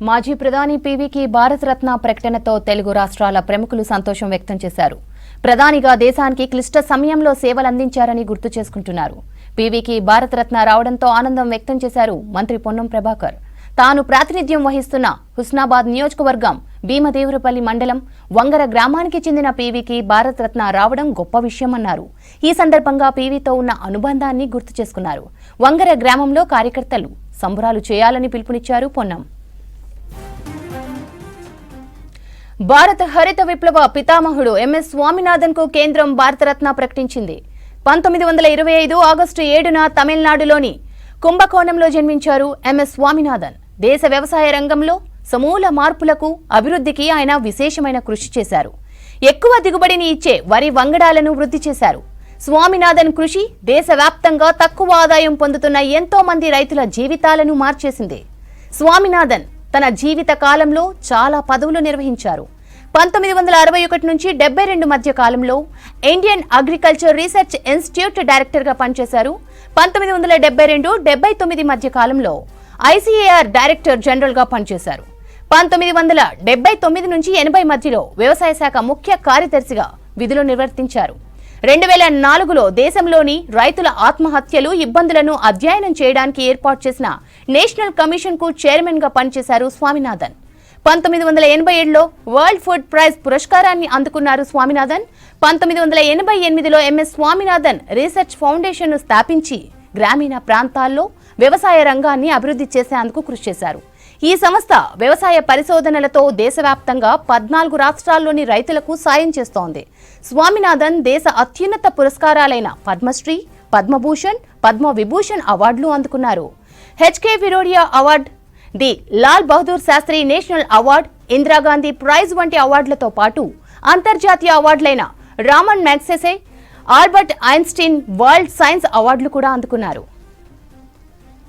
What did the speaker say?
మాజీ ప్రధాని పీవీకి భారతరత్న ప్రకటనతో తెలుగు రాష్ట్రాల ప్రముఖులు సంతోషం వ్యక్తం చేశారు. ప్రధానిగా దేశానికి క్లిష్ట సమయంలో సేవలందించారని గుర్తు చేసుకుంటున్నారు. పీవీకి భారతరత్న రావడంతో ఆనందం వ్యక్తం చేశారు మంత్రి పొన్నం ప్రభాకర్. తాను ప్రాతినిధ్యం వహిస్తున్న హుస్నాబాద్ నియోజకవర్గం భీమదేవరపల్లి మండలం వంగర గ్రామానికి చెందిన పీవీకి భారతరత్న రావడం గొప్ప విషయమన్నారు. ఈ సందర్భంగా పీవీతో ఉన్న అనుబంధాన్ని గుర్తు చేసుకున్నారు. వంగర గ్రామంలో కార్యకర్తలు సంబరాలు చేయాలని పిలుపునిచ్చారు పొన్నం. భారత హరిత విప్లవ పితామహుడు ఎంఎస్ స్వామినాథన్ కు కేంద్రం భారతరత్న ప్రకటించింది. 1925 ఆగస్టు 7న తమిళనాడులోని కుంభకోణంలో జన్మించారు ఎంఎస్ స్వామినాథన్. దేశ వ్యవసాయ రంగంలో సమూల మార్పులకు అభివృద్ధికి ఆయన విశేషమైన కృషి చేశారు. ఎక్కువ దిగుబడిని ఇచ్చే వరి వంగడాలను వృద్ధి చేశారు. స్వామినాథన్ కృషి దేశవ్యాప్తంగా తక్కువ ఆదాయం పొందుతున్న ఎంతో మంది రైతుల జీవితాలను మార్చేసింది. స్వామినాథన్ తన జీవిత కాలంలో చాలా పదవులు నిర్వహించారు. 1961 నుంచి 72 మధ్య కాలంలో ఇండియన్ అగ్రికల్చర్ రీసెర్చ్ ఇన్స్టిట్యూట్ డైరెక్టర్గా పనిచేశారు. 1972-79 మధ్య కాలంలో ఐసీఏఆర్ డైరెక్టర్ జనరల్గా పనిచేశారు. 1979 నుంచి 80 మధ్యలో వ్యవసాయ శాఖ ముఖ్య కార్యదర్శిగా విధులు నిర్వర్తించారు. 2004లో దేశంలోని రైతుల ఆత్మహత్యలు ఇబ్బందులను అధ్యయనం చేయడానికి ఏర్పాటు చేసిన నేషనల్ కమిషన్ కు చైర్మన్ గా పనిచేశారు స్వామినాథన్. 1987లో వరల్డ్ ఫుడ్ ప్రైజ్ పురస్కారాన్ని అందుకున్నారు స్వామినాథన్. 1988లో ఎంఎస్ స్వామినాథన్ రీసెర్చ్ ఫౌండేషన్ ను స్థాపించి గ్రామీణ ప్రాంతాల్లో వ్యవసాయ రంగాన్ని అభివృద్ధి చేసేందుకు కృషి చేశారు. ఈ సంస్థ వ్యవసాయ పరిశోధనలతో దేశవ్యాప్తంగా 14 రాష్ట్రాల్లోని రైతులకు సాయం చేస్తోంది. స్వామినాథన్ దేశ అత్యున్నత పురస్కారాలైన పద్మశ్రీ, పద్మభూషణ్, పద్మవిభూషణ్ అవార్డులు అందుకున్నారు. HK Firodia award, the Lal Bahadur Shastri national award, Indira Gandhi prize వంటి అవార్డులతో పాటు అంతర్జాతీయ అవార్డులైన Ramon Magsaysay, Albert Einstein world science అవార్డులు కూడా అందుకున్నారు.